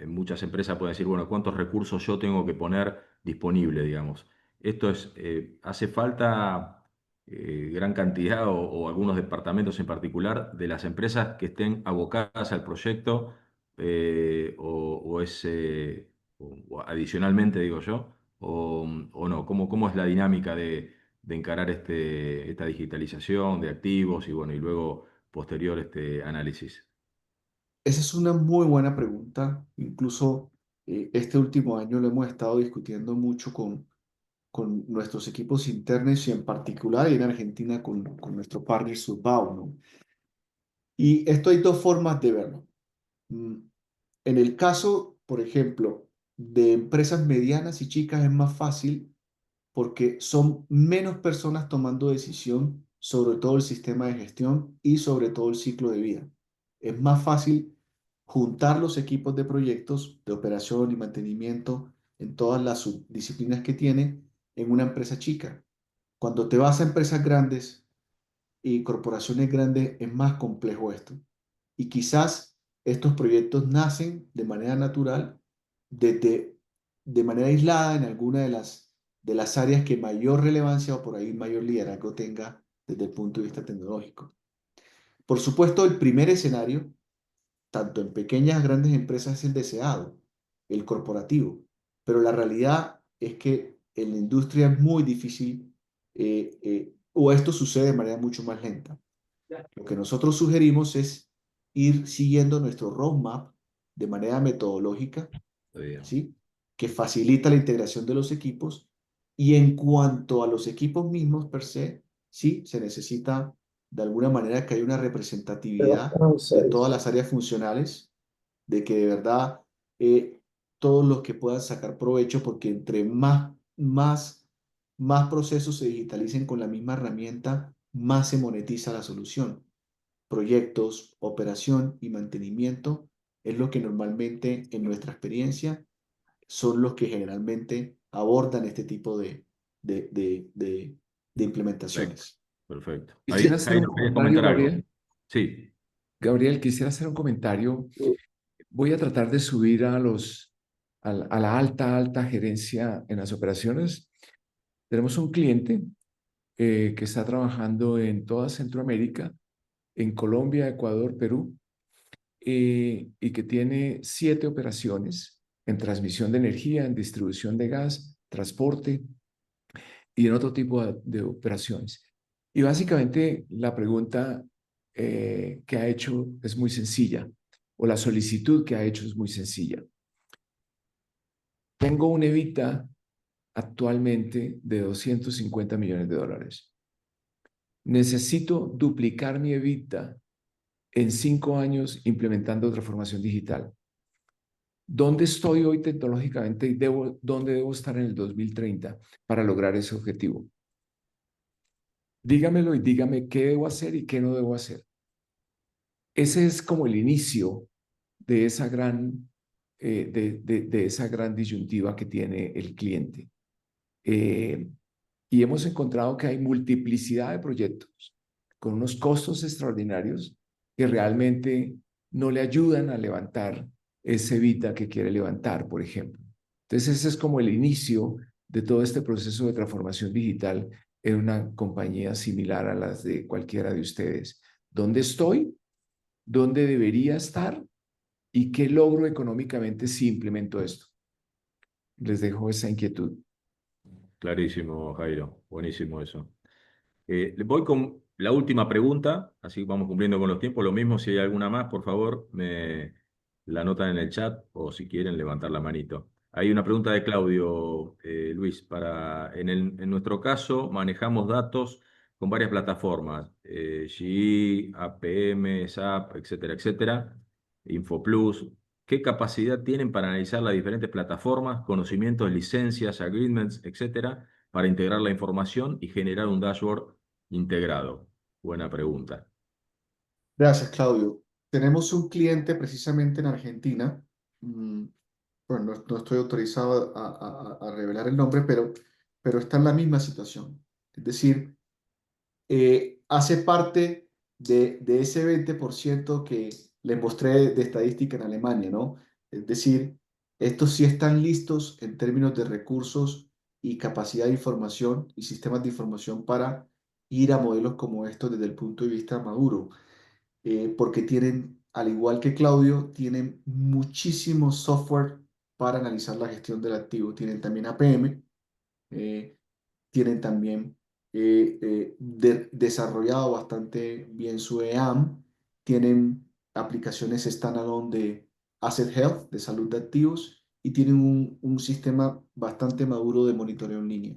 muchas empresas pueden decir, bueno, ¿cuántos recursos yo tengo que poner disponible, digamos? Esto es, ¿hace falta gran cantidad o algunos departamentos en particular de las empresas que estén abocadas al proyecto o es, o adicionalmente, digo yo? O no? ¿Cómo es la dinámica de encarar esta digitalización de activos y bueno, y luego posterior este análisis? Esa es una muy buena pregunta. Incluso este último año lo hemos estado discutiendo mucho con nuestros equipos internos y en particular en Argentina con nuestro partner Subbau, ¿no? Y esto hay dos formas de verlo. Mm, En el caso, por ejemplo, de empresas medianas y chicas es más fácil porque son menos personas tomando decisión sobre todo el sistema de gestión y sobre todo el ciclo de vida. Es más fácil juntar los equipos de proyectos de operación y mantenimiento en todas las subdisciplinas que tiene en una empresa chica. Cuando te vas a empresas grandes y corporaciones grandes es más complejo esto. Y quizás estos proyectos nacen de manera natural, desde, de manera aislada en alguna de las áreas que mayor relevancia o por ahí mayor liderazgo tenga desde el punto de vista tecnológico. Por supuesto, el primer escenario, tanto en pequeñas y grandes empresas, es el deseado, el corporativo. Pero la realidad es que en la industria es muy difícil o esto sucede de manera mucho más lenta. Lo que nosotros sugerimos es ir siguiendo nuestro roadmap de manera metodológica, Está bien. ¿sí? Que facilita la integración de los equipos. Y en cuanto a los equipos mismos per se, sí, se necesita de alguna manera que haya una representatividad de todas las áreas funcionales, de que de verdad todos los que puedan sacar provecho, porque entre más procesos se digitalicen con la misma herramienta, más se monetiza la solución. Proyectos, operación y mantenimiento es lo que normalmente en nuestra experiencia son los que generalmente abordan este tipo de, de, de, de Perfecto, implementaciones. perfecto. Quisiera hacer un Jairo, ¿querías comentario, comentar algo? Gabriel. Sí, Gabriel, quisiera hacer un comentario. Voy a tratar de subir a la alta gerencia en las operaciones. Tenemos un cliente que está trabajando en toda Centroamérica, en Colombia, Ecuador, Perú, y que tiene 7 operaciones en transmisión de energía, en distribución de gas, transporte y en otro tipo de operaciones. Y básicamente la pregunta que ha hecho es muy sencilla, o la solicitud que ha hecho es muy sencilla. Tengo un EBITDA actualmente de $250 millones. Necesito duplicar mi EBITDA en 5 años implementando transformación digital. ¿Dónde estoy hoy tecnológicamente y dónde debo estar en el 2030 para lograr ese objetivo? Dígamelo y dígame qué debo hacer y qué no debo hacer. Ese es como el inicio de esa gran de esa gran disyuntiva que tiene el cliente. Y hemos encontrado que hay multiplicidad de proyectos con unos costos extraordinarios que realmente no le ayudan a levantar ese EBITDA que quiere levantar, por ejemplo. Entonces, ese es como el inicio de todo este proceso de transformación digital en una compañía similar a las de cualquiera de ustedes. ¿Dónde estoy? ¿Dónde debería estar? ¿Y qué logro económicamente si implemento esto? Les dejo esa inquietud. Clarísimo, Jairo. Buenísimo eso. Le voy con la última pregunta, así vamos cumpliendo con los tiempos. Lo mismo, si hay alguna más, por favor, me la anotan en el chat o si quieren levantar la manito. Hay una pregunta de Claudio, Luis, en nuestro caso manejamos datos con varias plataformas, GE, APM, SAP, etcétera, etcétera, InfoPlus. ¿Qué capacidad tienen para analizar las diferentes plataformas, conocimientos, licencias, agreements, etcétera, para integrar la información y generar un dashboard integrado? Buena pregunta. Gracias, Claudio. Tenemos un cliente precisamente en Argentina. Bueno, no estoy autorizado a revelar el nombre, pero está en la misma situación. Es decir, hace parte de ese 20% que les mostré de estadística en Alemania, ¿no? Es decir, estos sí están listos en términos de recursos y capacidad de información y sistemas de información para ir a modelos como estos desde el punto de vista maduro, porque tienen, al igual que Claudio, tienen muchísimo software para analizar la gestión del activo. Tienen también APM, eh, tienen también desarrollado bastante bien su EAM, tienen aplicaciones standalone de Asset Health, de salud de activos, y tienen un sistema bastante maduro de monitoreo en línea.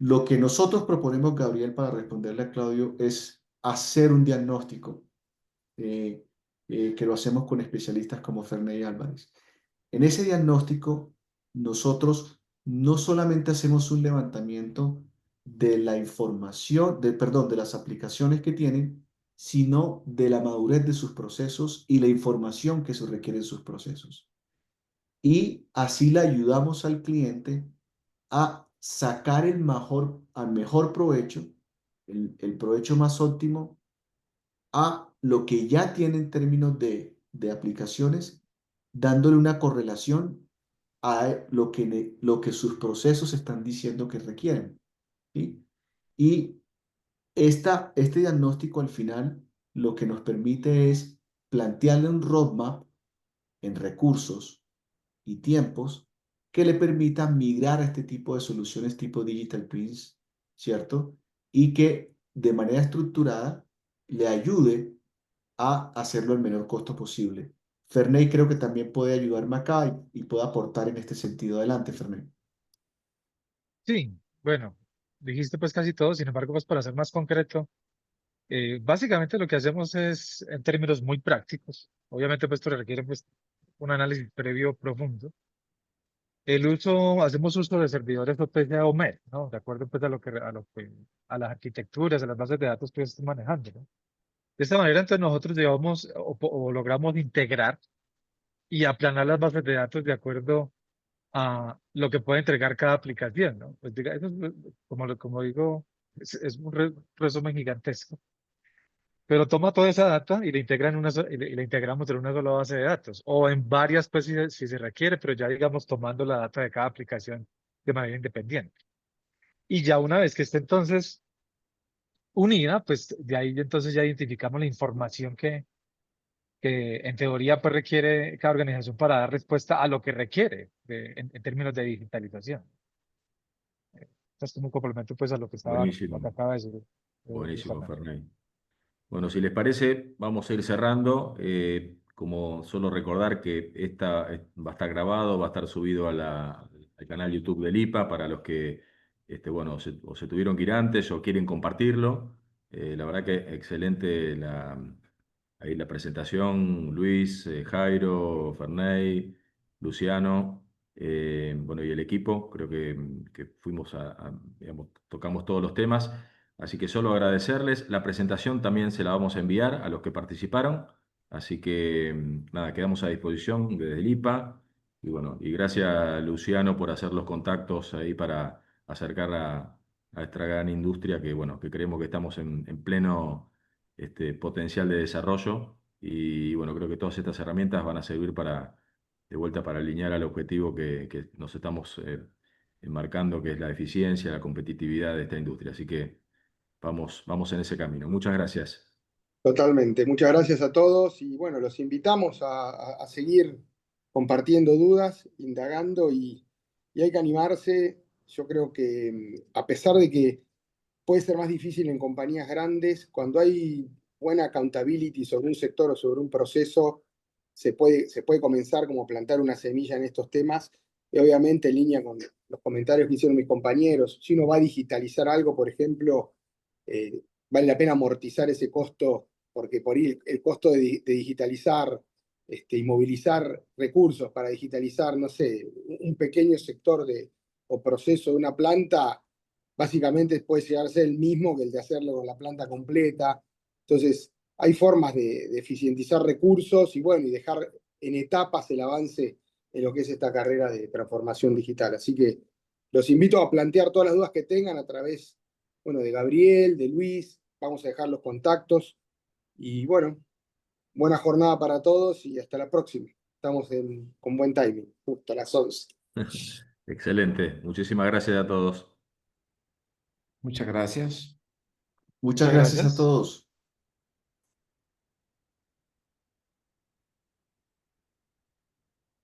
Lo que nosotros proponemos, Gabriel, para responderle a Claudio, es hacer un diagnóstico eh, que lo hacemos con especialistas como Ferney Álvarez. En ese diagnóstico, nosotros no solamente hacemos un levantamiento de la información, perdón, de las aplicaciones que tienen, sino de la madurez de sus procesos y la información que se requiere en sus procesos. Y así le ayudamos al cliente a sacar al mejor provecho, el provecho más óptimo a lo que ya tiene en términos de aplicaciones, dándole una correlación a lo que sus procesos están diciendo que requieren, ¿sí? Y este diagnóstico al final lo que nos permite es plantearle un roadmap en recursos y tiempos que le permita migrar a este tipo de soluciones tipo Digital Twins, ¿cierto? Y que de manera estructurada le ayude a hacerlo al menor costo posible. Ferney creo que también puede ayudarme acá y puede aportar en este sentido. Adelante, Ferney. Sí, bueno, dijiste pues casi todo, sin embargo, pues para ser más concreto, básicamente lo que hacemos es en términos muy prácticos. Obviamente, pues esto requiere pues un análisis previo profundo. Hacemos uso de servidores OPC o MED, ¿no? De acuerdo pues a las arquitecturas, a las bases de datos que estén manejando, ¿no? De esta manera, entonces nosotros llevamos o logramos integrar y aplanar las bases de datos de acuerdo a lo que puede entregar cada aplicación, ¿no? Pues diga, eso es, como digo, es un resumen gigantesco. Pero toma toda esa data y la integra y la integramos en una sola base de datos o en varias, pues si se requiere, pero ya digamos tomando la data de cada aplicación de manera independiente. Y ya una vez que esté entonces unida, pues de ahí entonces ya identificamos la información que en teoría pues requiere cada organización para dar respuesta a lo que requiere en términos de digitalización. Esto es como un complemento pues a lo que Buenísimo, acaba de decir buenísimo, Fernando. Ferney. Bueno, si les parece, vamos a ir cerrando. Como solo recordar que esta va a estar grabado, va a estar subido al canal YouTube del IPA para los que bueno, o se tuvieron que ir antes o quieren compartirlo. La verdad que excelente ahí la presentación, Luis, Jairo, Ferney, Luciano, bueno, y el equipo. Creo que fuimos digamos, tocamos todos los temas. Así que solo agradecerles. La presentación también se la vamos a enviar a los que participaron. Así que nada, quedamos a disposición desde el IPA. Y bueno, y gracias Luciano por hacer los contactos ahí para acercar a esta gran industria que, bueno, que creemos que estamos en pleno potencial de desarrollo. Y bueno, creo que todas estas herramientas van a servir de vuelta para alinear al objetivo que nos estamos enmarcando, que es la eficiencia, la competitividad de esta industria. Así que vamos en ese camino. Muchas gracias. Totalmente. Muchas gracias a todos y bueno, los invitamos a seguir compartiendo dudas, indagando y hay que animarse. Yo creo que a pesar de que puede ser más difícil en compañías grandes, cuando hay buena accountability sobre un sector o sobre un proceso, se puede comenzar como a plantar una semilla en estos temas. Y obviamente en línea con los comentarios que hicieron mis compañeros, si uno va a digitalizar algo, por ejemplo, vale la pena amortizar ese costo, porque por ahí el costo de digitalizar y movilizar recursos para digitalizar, no sé, un pequeño sector o proceso de una planta, básicamente puede llegar a ser el mismo que el de hacerlo con la planta completa. Entonces, hay formas de eficientizar recursos y bueno, y dejar en etapas el avance en lo que es esta carrera de transformación digital. Así que los invito a plantear todas las dudas que tengan a través, bueno, de Gabriel, de Luis, vamos a dejar los contactos y bueno, buena jornada para todos y hasta la próxima. Estamos con buen timing, justo a las 11. Excelente. Muchísimas gracias a todos. Muchas gracias. Muchas Muchas gracias a gracias. todos.